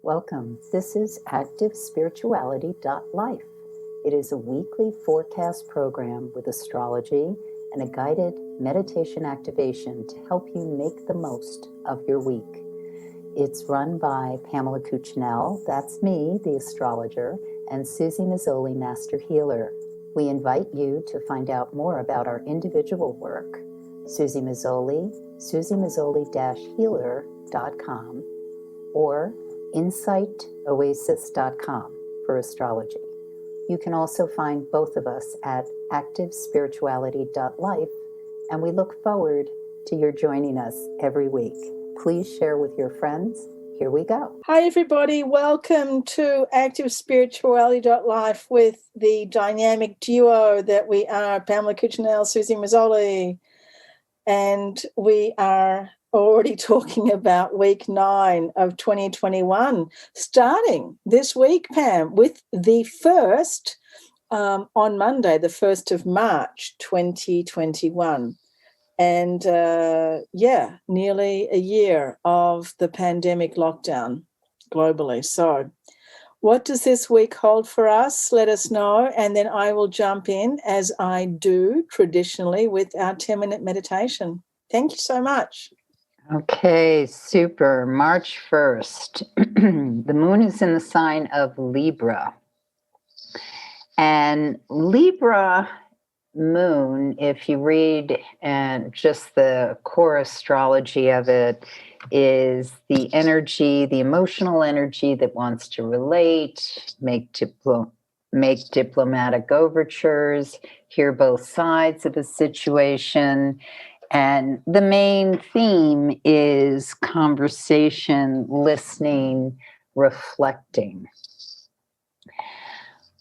Welcome. This is ActiveSpirituality.life. It is a weekly forecast program with astrology and a guided meditation activation to help you make the most of your week. It's run by Pamela Cucinell, that's me, the astrologer, and Suzy Meszoly, Master Healer. We invite you to find out more about our individual work. Suzy Meszoly, SuzyMeszoly-healer.com, or insightoasis.com for astrology. You can also find both of us at activespirituality.life, and we look forward to your joining us every week. Please share with your friends. Here we go. Hi, everybody. Welcome to activespirituality.life with the dynamic duo that we are, Pamela Cucinell, Suzy Meszoly. And we are already talking about week 9 of 2021, starting this week, Pam, with the first on Monday, the 1st of March, 2021. And nearly a year of the pandemic lockdown globally. So what does this week hold for us? Let us know. And then I will jump in, as I do traditionally, with our 10-minute meditation. Thank you so much. Okay, super. March 1st. The moon is in the sign of Libra. And Libra moon, if you read and just the core astrology of it, is the energy, the emotional energy that wants to relate, make diplomatic overtures, hear both sides of a situation. And the main theme is conversation, listening, reflecting.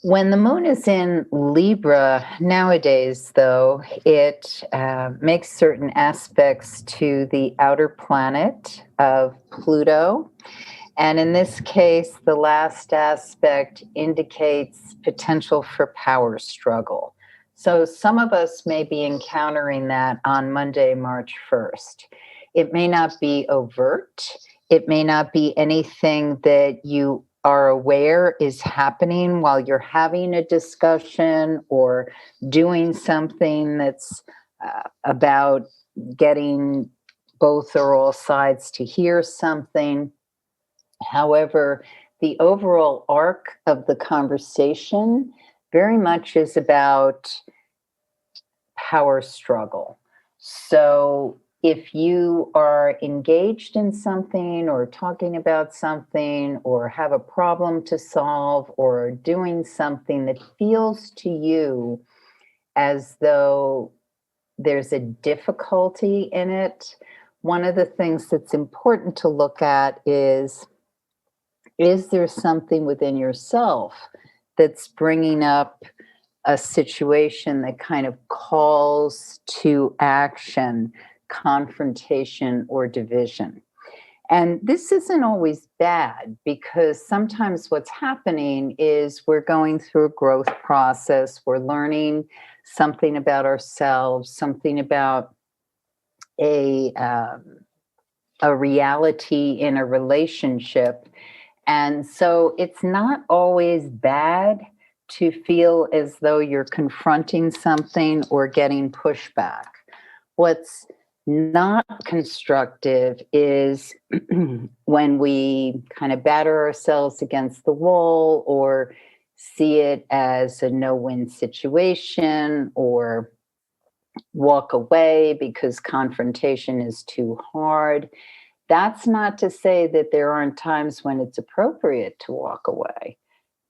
When the moon is in Libra nowadays, though, it makes certain aspects to the outer planet of Pluto. And in this case, the last aspect indicates potential for power struggle. So some of us may be encountering that on Monday, March 1st. It may not be overt. It may not be anything that you are aware is happening while you're having a discussion or doing something that's about getting both or all sides to hear something. However, the overall arc of the conversation very much is about power struggle. So if you are engaged in something or talking about something or have a problem to solve or doing something that feels to you as though there's a difficulty in it, one of the things that's important to look at is there something within yourself that's bringing up a situation that kind of calls to action, confrontation, or division? And this isn't always bad, because sometimes what's happening is we're going through a growth process. We're learning something about ourselves, something about a reality in a relationship. And so it's not always bad to feel as though you're confronting something or getting pushback. What's not constructive is when we kind of batter ourselves against the wall or see it as a no-win situation or walk away because confrontation is too hard. That's not to say that there aren't times when it's appropriate to walk away.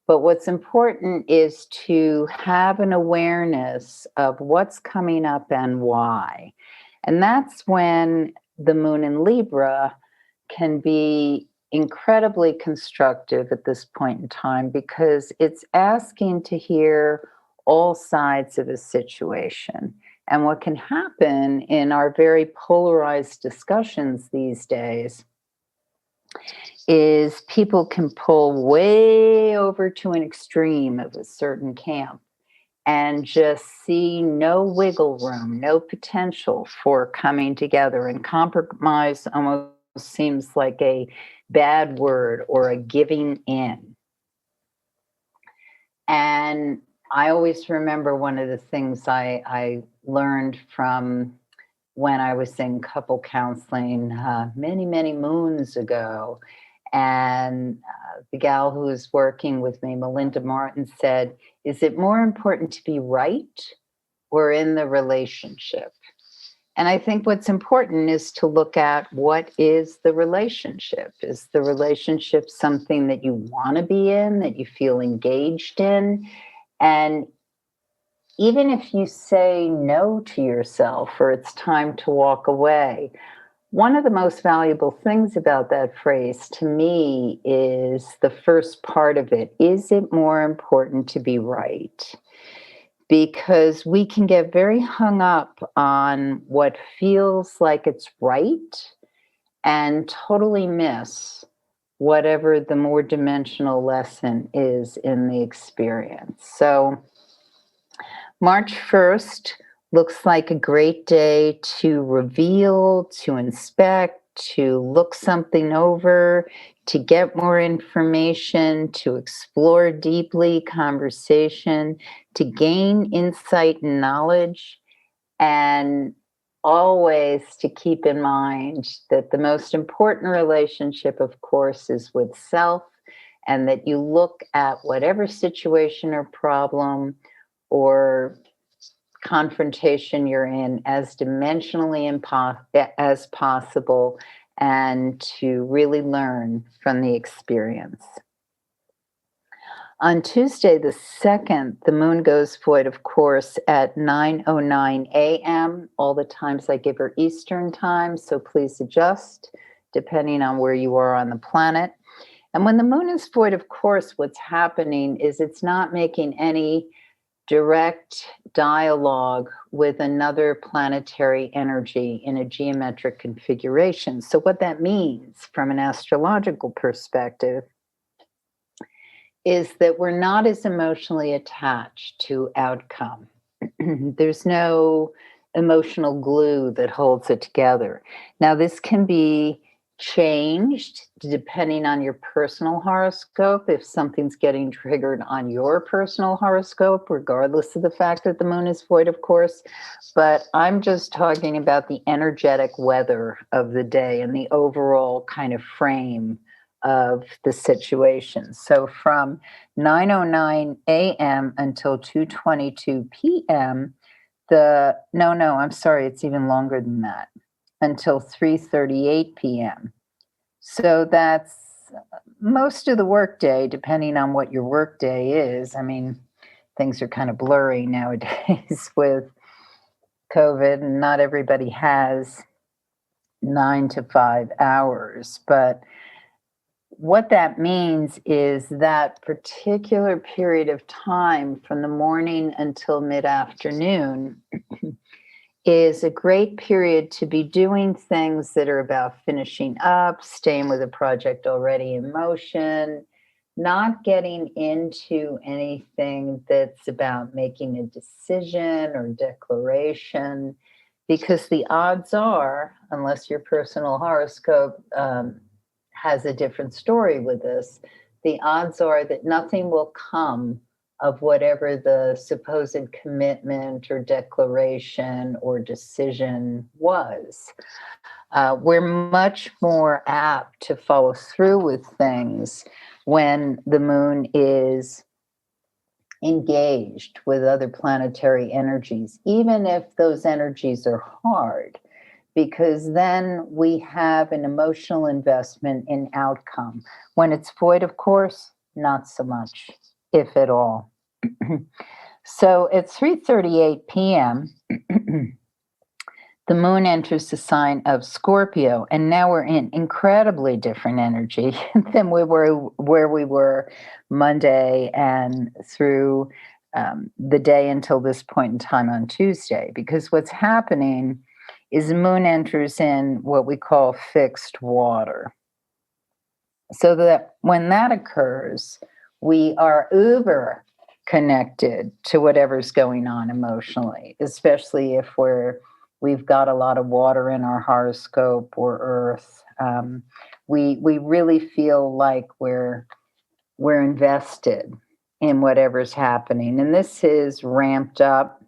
But what's important is to have an awareness of what's coming up and why. And that's when the moon in Libra can be incredibly constructive at this point in time, because it's asking to hear all sides of a situation. And what can happen in our very polarized discussions these days is people can pull way over to an extreme of a certain camp and just see no wiggle room, no potential for coming together. And compromise almost seems like a bad word or a giving in. And I always remember one of the things I learned from when I was in couple counseling many, many moons ago. And the gal who was working with me, Melinda Martin, said, is it more important to be right or in the relationship? And I think what's important is to look at what is the relationship. Is the relationship something that you want to be in, that you feel engaged in? And even if you say no to yourself or it's time to walk away, one of the most valuable things about that phrase to me is the first part of it. Is it more important to be right? Because we can get very hung up on what feels like it's right and totally miss whatever the more dimensional lesson is in the experience. So March 1st looks like a great day to reveal, to inspect, to look something over, to get more information, to explore deeply conversation, to gain insight and knowledge, and always to keep in mind that the most important relationship, of course, is with self, and that you look at whatever situation or problem or confrontation you're in as dimensionally as possible, and to really learn from the experience. On Tuesday the 2nd, the moon goes void, of course, at 9:09 a.m. All the times I give are Eastern time, so please adjust depending on where you are on the planet. And when the moon is void, of course, what's happening is it's not making any direct dialogue with another planetary energy in a geometric configuration. So what that means from an astrological perspective is that we're not as emotionally attached to outcome. There's no emotional glue that holds it together. Now, this can be changed depending on your personal horoscope. If something's getting triggered on your personal horoscope, regardless of the fact that the moon is void, of course. But I'm just talking about the energetic weather of the day and the overall kind of frame of the situation. So from 9:09 a.m. until 2:22 p.m., I'm sorry, it's even longer than that, until 3:38 p.m. So that's most of the workday, depending on what your workday is. I mean, things are kind of blurry nowadays with COVID, and not everybody has 9 to 5 hours. But what that means is that particular period of time from the morning until mid-afternoon is a great period to be doing things that are about finishing up, staying with a project already in motion, not getting into anything that's about making a decision or declaration, because the odds are, unless your personal horoscope has a different story with this, the odds are that nothing will come of whatever the supposed commitment or declaration or decision was. We're much more apt to follow through with things when the moon is engaged with other planetary energies, even if those energies are hard, because then we have an emotional investment in outcome. When it's void, of course, not so much, if at all. So at 3:38 p.m., the moon enters the sign of Scorpio, and now we're in incredibly different energy than where we were Monday and through the day until this point in time on Tuesday, because what's happening is the moon enters in what we call fixed water. So that when that occurs, we are uber connected to whatever's going on emotionally, especially if we've got a lot of water in our horoscope or earth. we really feel like we're invested in whatever's happening. And this is ramped up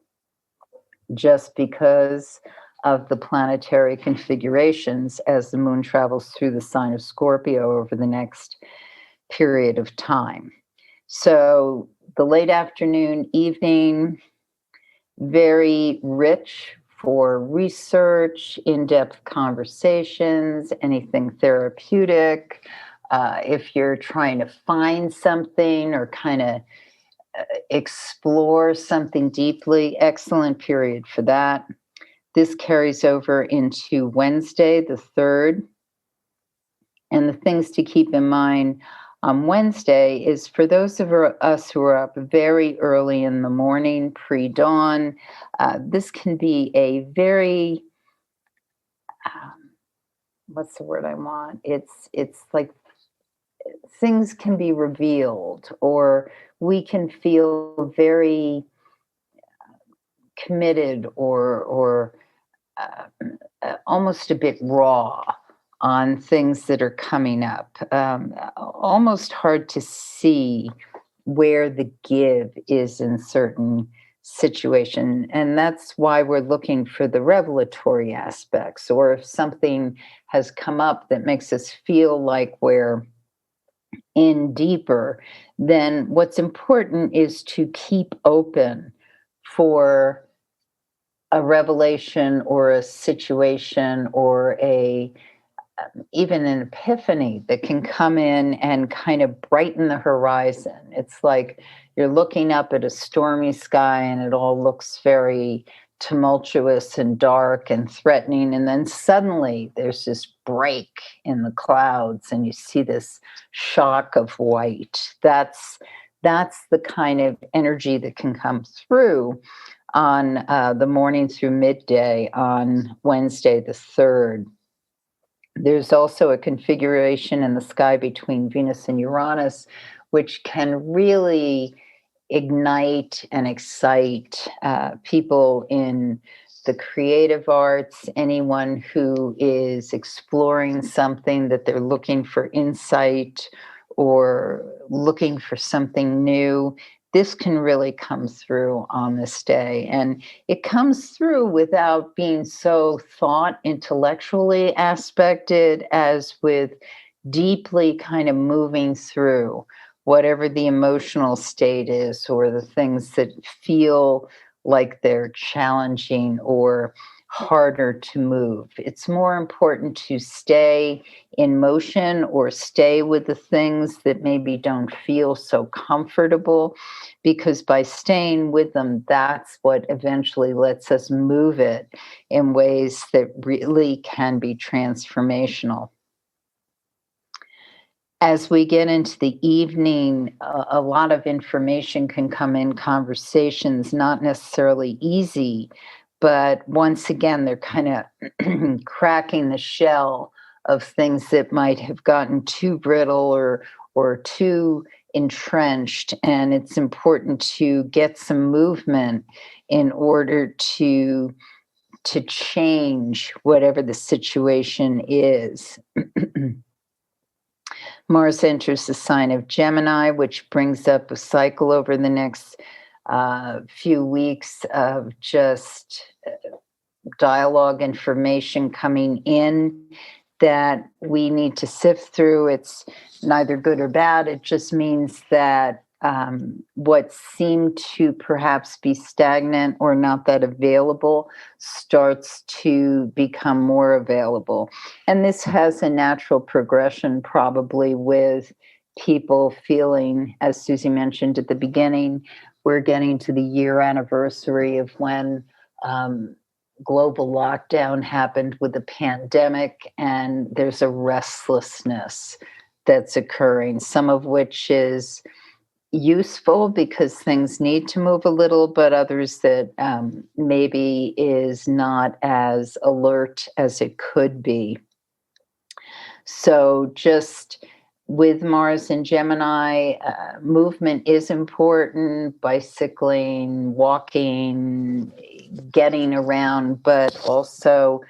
just because of the planetary configurations as the moon travels through the sign of Scorpio over the next period of time. So the late afternoon, evening, very rich for research, in-depth conversations, anything therapeutic. If you're trying to find something or kind of explore something deeply, excellent period for that. This carries over into Wednesday, the 3rd. And the things to keep in mind on Wednesday is for those of us who are up very early in the morning, pre-dawn, this can be a very, what's the word I want? It's like things can be revealed, or we can feel very committed or almost a bit raw on things that are coming up. Almost hard to see where the give is in certain situation. And that's why we're looking for the revelatory aspects, or if something has come up that makes us feel like we're in deeper, then what's important is to keep open for a revelation or a situation or even an epiphany that can come in and kind of brighten the horizon. It's like you're looking up at a stormy sky and it all looks very tumultuous and dark and threatening, and then suddenly there's this break in the clouds and you see this shock of white. That's the kind of energy that can come through on the morning through midday on Wednesday the 3rd. There's also a configuration in the sky between Venus and Uranus, which can really ignite and excite people in the creative arts, anyone who is exploring something that they're looking for insight or looking for something new. This can really come through on this day. And it comes through without being so thought intellectually aspected as with deeply kind of moving through whatever the emotional state is, or the things that feel like they're challenging or harder to move. It's more important to stay in motion or stay with the things that maybe don't feel so comfortable, because by staying with them, that's what eventually lets us move it in ways that really can be transformational. As we get into the evening, a lot of information can come in, conversations, not necessarily easy, but once again, they're kind of cracking the shell of things that might have gotten too brittle or too entrenched. And it's important to get some movement in order to change whatever the situation is. Mars enters the sign of Gemini, which brings up a cycle over the next few weeks of just dialogue information coming in that we need to sift through. It's neither good or bad. It just means that what seemed to perhaps be stagnant or not that available starts to become more available. And this has a natural progression, probably, with people feeling, as Suzy mentioned at the beginning, we're getting to the year anniversary of when global lockdown happened with the pandemic, and there's a restlessness that's occurring, some of which is useful because things need to move a little, but others that maybe is not as alert as it could be. So just with Mars and Gemini, movement is important, bicycling, walking, getting around, but also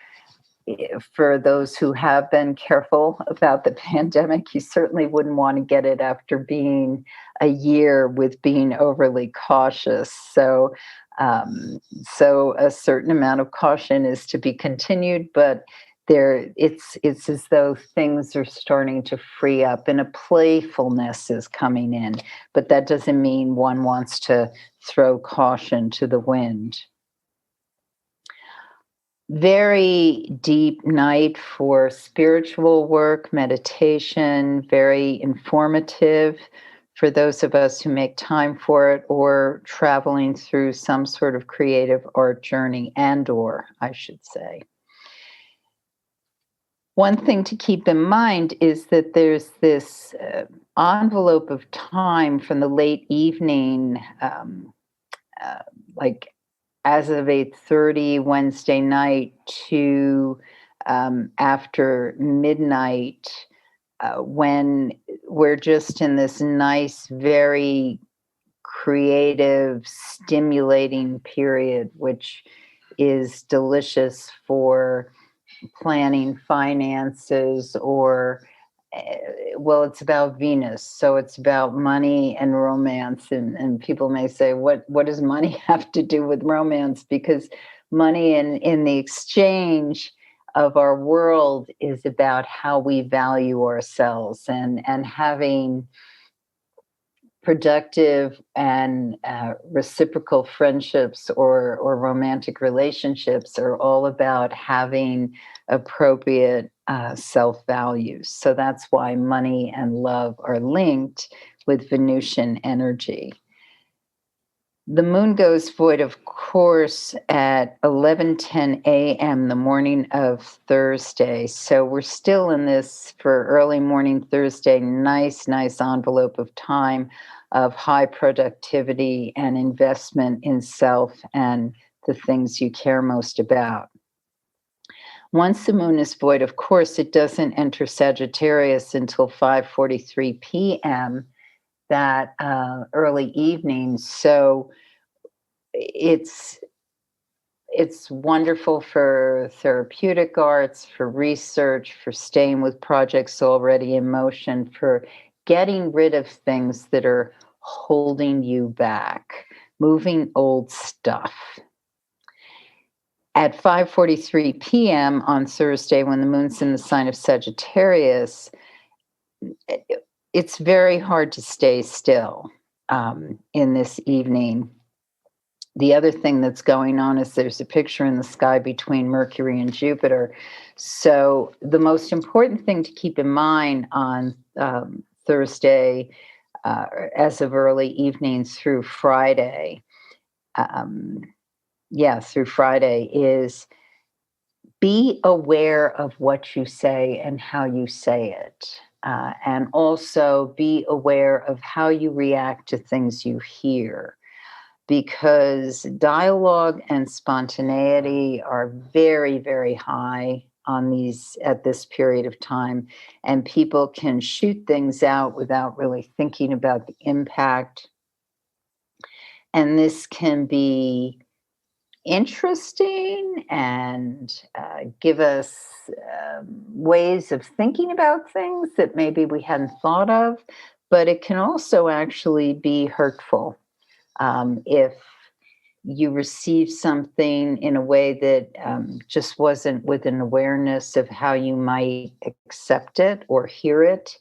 for those who have been careful about the pandemic, you certainly wouldn't want to get it after being a year with being overly cautious. So a certain amount of caution is to be continued, but it's as though things are starting to free up and a playfulness is coming in. But that doesn't mean one wants to throw caution to the wind. Very deep night for spiritual work, meditation, very informative for those of us who make time for it or traveling through some sort of creative art journey or I should say. One thing to keep in mind is that there's this envelope of time from the late evening, like as of 8:30 Wednesday night to after midnight, when we're just in this nice, very creative, stimulating period, which is delicious for planning finances or well, it's about Venus, so it's about money and romance. And people may say, what does money have to do with romance? Because money in the exchange of our world is about how we value ourselves, and having productive and reciprocal friendships or romantic relationships are all about having appropriate self-values. So that's why money and love are linked with Venusian energy. The moon goes void, of course, at 11:10 a.m. the morning of Thursday. So we're still in this for early morning Thursday, nice envelope of time of high productivity and investment in self and the things you care most about. Once the moon is void, of course, it doesn't enter Sagittarius until 5:43 p.m. that early evening. So it's wonderful for therapeutic arts, for research, for staying with projects already in motion, for getting rid of things that are holding you back, moving old stuff. At 5:43 p.m. on Thursday, when the moon's in the sign of Sagittarius, it's very hard to stay still in this evening. The other thing that's going on is there's a picture in the sky between Mercury and Jupiter. So the most important thing to keep in mind on Thursday, as of early evening through Friday, through Friday, is be aware of what you say and how you say it. And also be aware of how you react to things you hear, because dialogue and spontaneity are very, very high at this period of time, and people can shoot things out without really thinking about the impact. And this can be interesting and give us ways of thinking about things that maybe we hadn't thought of, but it can also actually be hurtful. If you receive something in a way that just wasn't with an awareness of how you might accept it or hear it,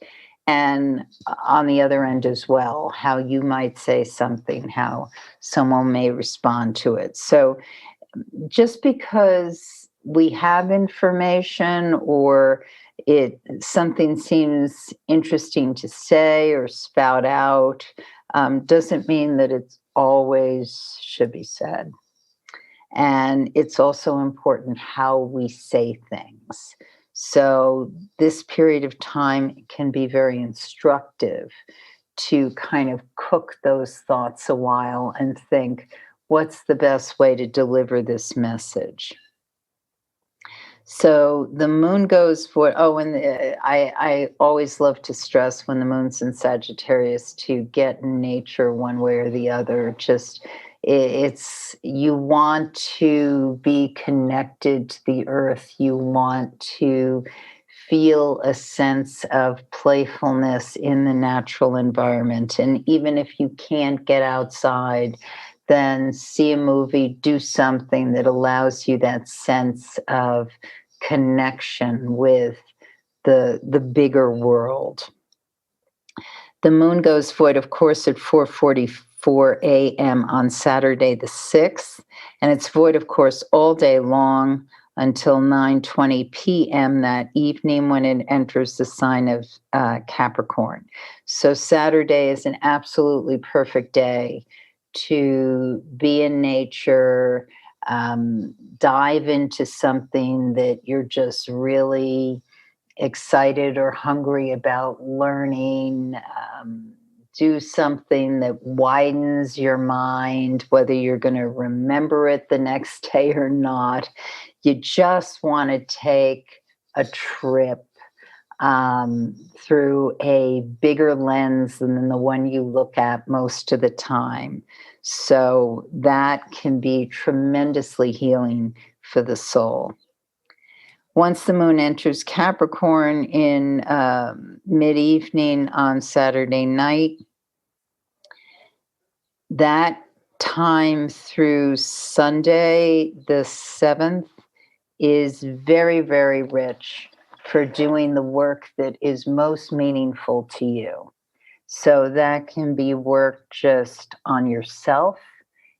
and on the other end as well, how you might say something, how someone may respond to it. So just because we have information or something seems interesting to say or spout out, doesn't mean that it's always should be said. And it's also important how we say things. So this period of time can be very instructive to kind of cook those thoughts a while and think, what's the best way to deliver this message? So the moon goes for, I always love to stress when the moon's in Sagittarius to get in nature one way or the other. Just It's you want to be connected to the earth. You want to feel a sense of playfulness in the natural environment. And even if you can't get outside, then see a movie, do something that allows you that sense of connection with the bigger world. The moon goes void, of course, at 4:44 a.m. on Saturday the 6th, and it's void, of course, all day long until 9:20 p.m. that evening when it enters the sign of Capricorn. So Saturday is an absolutely perfect day to be in nature, dive into something that you're just really excited or hungry about learning, do something that widens your mind, whether you're going to remember it the next day or not. You just want to take a trip through a bigger lens than the one you look at most of the time. So that can be tremendously healing for the soul. Once the moon enters Capricorn in mid-evening on Saturday night, that time through Sunday, the 7th, is very, very rich for doing the work that is most meaningful to you. So that can be work just on yourself.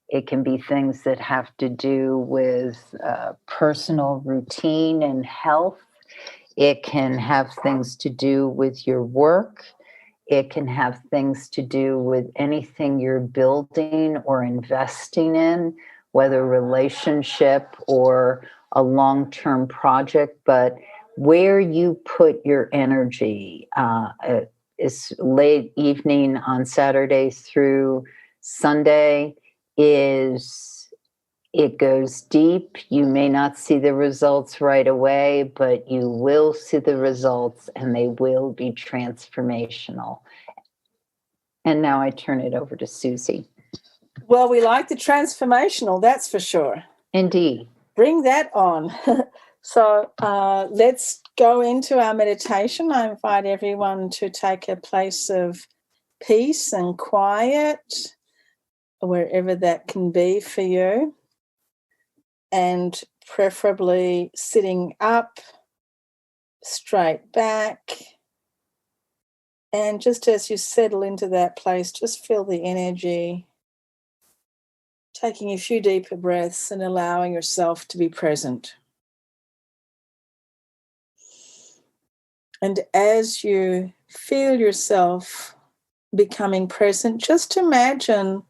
It can be things that have to do with personal routine and health. It can have things to do with your work. It can have things to do with anything you're building or investing in, whether relationship or a long-term project. But where you put your energy is late evening on Saturday through Sunday it goes deep. You may not see the results right away, but you will see the results and they will be transformational. And now I turn it over to Suzy. Well, we like the transformational, that's for sure. Indeed. Bring that on. So let's go into our meditation. I invite everyone to take a place of peace and quiet, wherever that can be for you, and preferably sitting up, straight back. And just as you settle into that place, just feel the energy, taking a few deeper breaths and allowing yourself to be present. And as you feel yourself becoming present, just imagine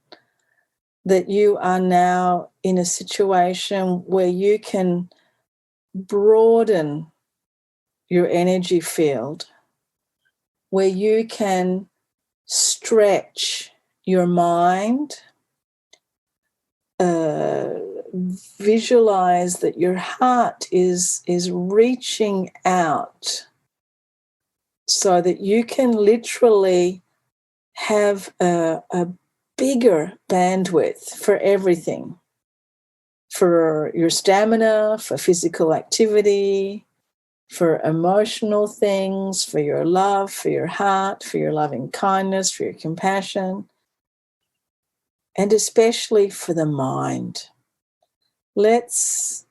that you are now in a situation where you can broaden your energy field, where you can stretch your mind, visualize that your heart is reaching out so that you can literally have a bigger bandwidth for everything, for your stamina, for physical activity, for emotional things, for your love, for your heart, for your loving kindness, for your compassion, and especially for the mind. Let's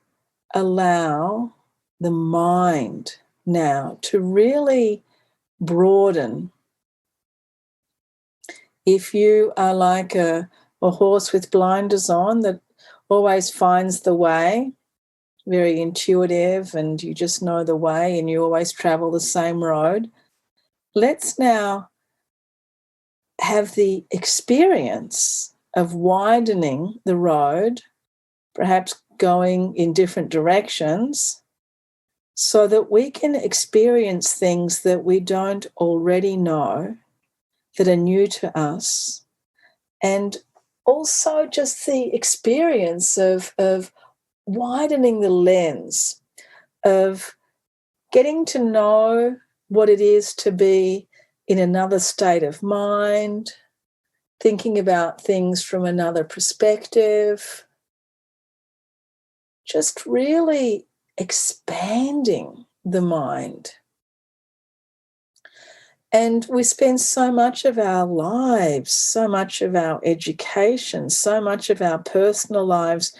allow the mind now to really broaden. If you are like a horse with blinders on that always finds the way, very intuitive, and you just know the way and you always travel the same road, let's now have the experience of widening the road, perhaps going in different directions, so that we can experience things that we don't already know, that are new to us, and also just the experience of widening the lens, of getting to know what it is to be in another state of mind, thinking about things from another perspective, just really expanding the mind. And we spend so much of our lives, so much of our education, so much of our personal lives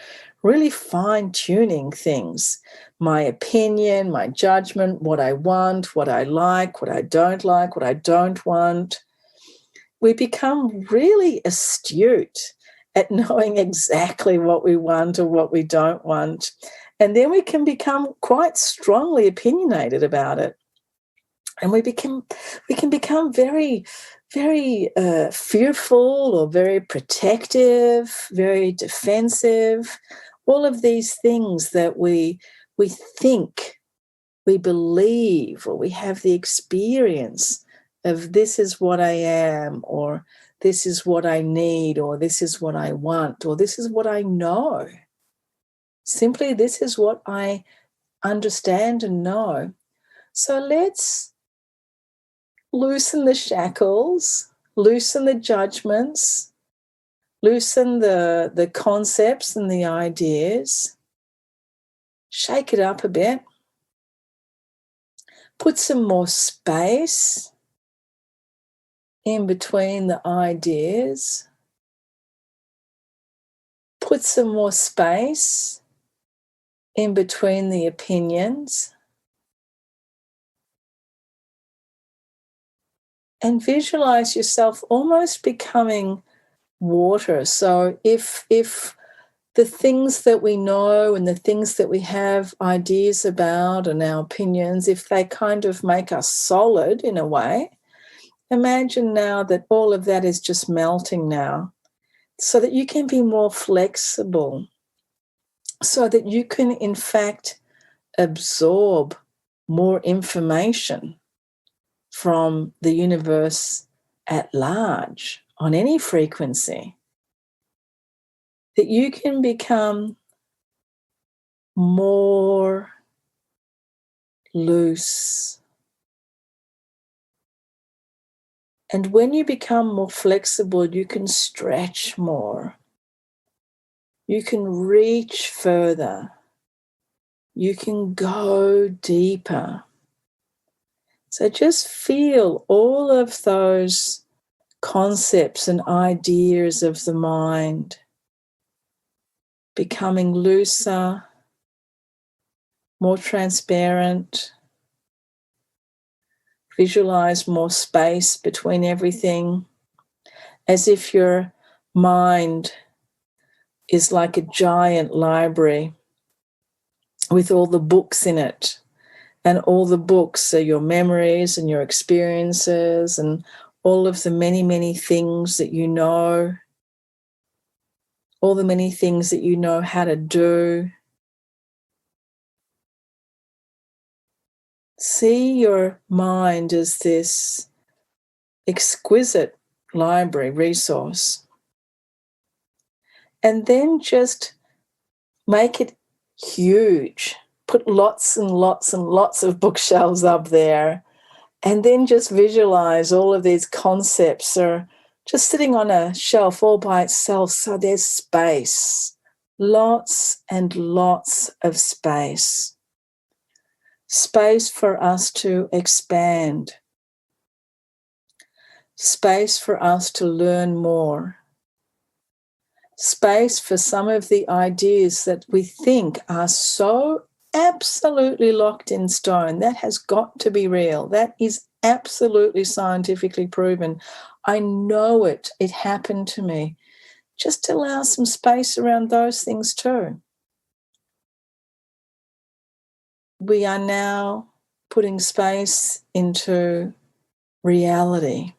really fine-tuning things. My opinion, my judgment, what I want, what I like, what I don't like, what I don't want. We become really astute at knowing exactly what we want or what we don't want. And then we can become quite strongly opinionated about it. And we can become very, very fearful or very protective, very defensive. All of these things that we think, we believe, or we have the experience of this is what I am, or this is what I need, or this is what I want, or this is what I know. Simply, this is what I understand and know. So let's loosen the shackles, loosen the judgments, loosen the concepts and the ideas, shake it up a bit, put some more space in between the ideas, put some more space in between the opinions, and visualize yourself almost becoming water. So if the things that we know and the things that we have ideas about and our opinions, if they kind of make us solid in a way, imagine now that all of that is just melting now, so that you can be more flexible, so that you can in fact absorb more information from the universe at large on any frequency, that you can become more loose. And when you become more flexible, you can stretch more. You can reach further. You can go deeper. So just feel all of those concepts and ideas of the mind becoming looser, more transparent. Visualize more space between everything, as if your mind is like a giant library with all the books in it. And all the books are your memories and your experiences and all of the many, many things that you know, all the many things that you know how to do. See your mind as this exquisite library resource. And then just make it huge. Put lots and lots and lots of bookshelves up there. And then just visualize all of these concepts are just sitting on a shelf all by itself. So there's space, lots and lots of space. Space for us to expand. Space for us to learn more. Space for some of the ideas that we think are so absolutely locked in stone. That has got to be real. That is absolutely scientifically proven. I know it. It happened to me. Just allow some space around those things too. We are now putting space into reality.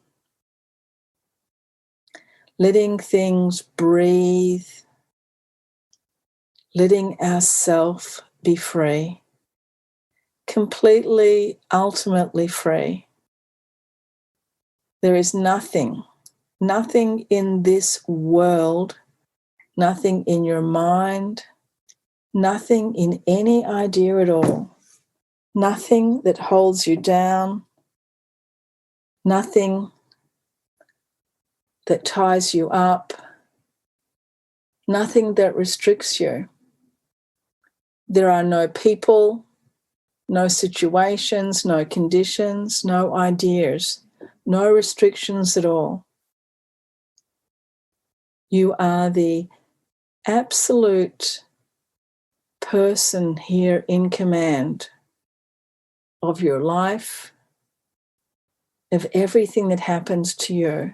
Letting things breathe. Letting ourselves be free. Completely, ultimately free. There is nothing in this world, nothing in your mind, nothing in any idea at all, nothing that holds you down, nothing that ties you up, nothing that restricts you. There are no people, no situations, no conditions, no ideas, no restrictions at all. You are the absolute person here in command of your life, of everything that happens to you.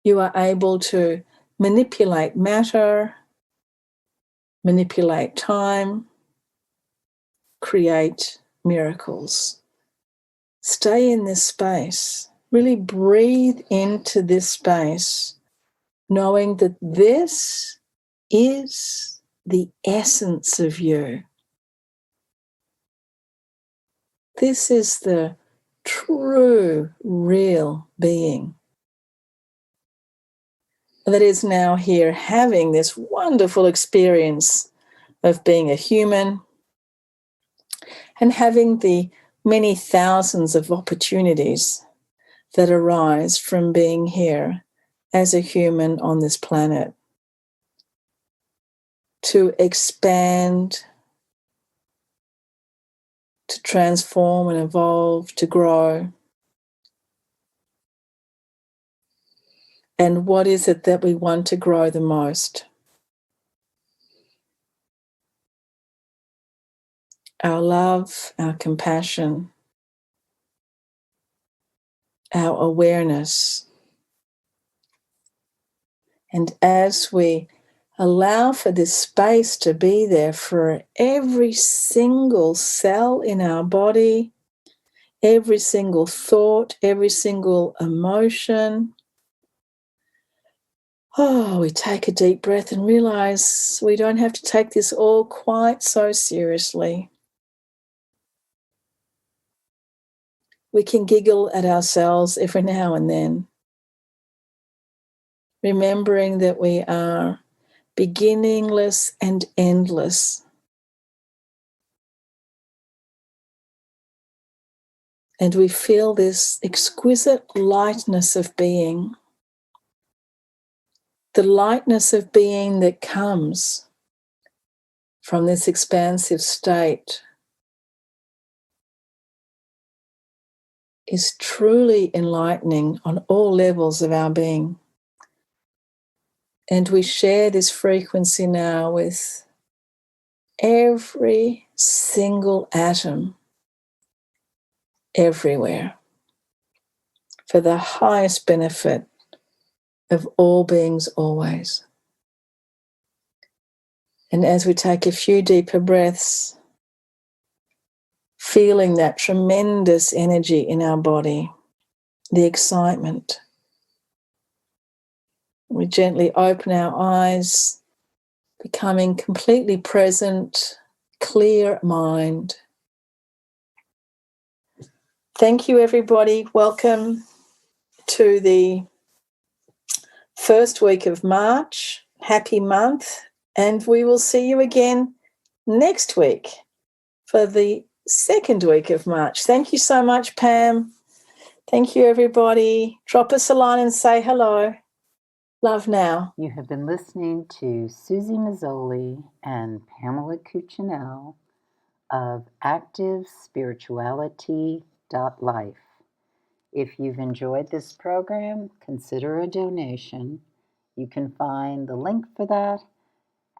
You are able to manipulate matter, manipulate time, create miracles. Stay in this space. Really breathe into this space, knowing that this is the essence of you. This is the true, real being that is now here having this wonderful experience of being a human and having the many thousands of opportunities that arise from being here as a human on this planet to expand, to transform and evolve, to grow. And what is it that we want to grow the most? Our love, our compassion, our awareness. And as we allow for this space to be there for every single cell in our body, every single thought, every single emotion, we take a deep breath and realize we don't have to take this all quite so seriously. We can giggle at ourselves every now and then, remembering that we are beginningless and endless. And we feel this exquisite lightness of being, the lightness of being that comes from this expansive state is truly enlightening on all levels of our being. And we share this frequency now with every single atom everywhere for the highest benefit of all beings always. And as we take a few deeper breaths, feeling that tremendous energy in our body, the excitement, we gently open our eyes, becoming completely present, clear mind. Thank you, everybody. Welcome to the first week of March. Happy month. And we will see you again next week for the second week of March. Thank you so much, Pam. Thank you, everybody. Drop us a line and say hello. Love now. You have been listening to Suzy Meszoly and Pamela Cucinell of ActiveSpirituality.life. If you've enjoyed this program, consider a donation. You can find the link for that,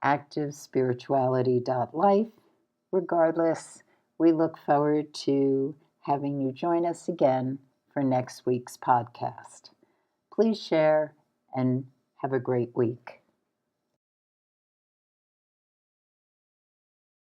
ActiveSpirituality.life. Regardless, we look forward to having you join us again for next week's podcast. Please share and have a great week.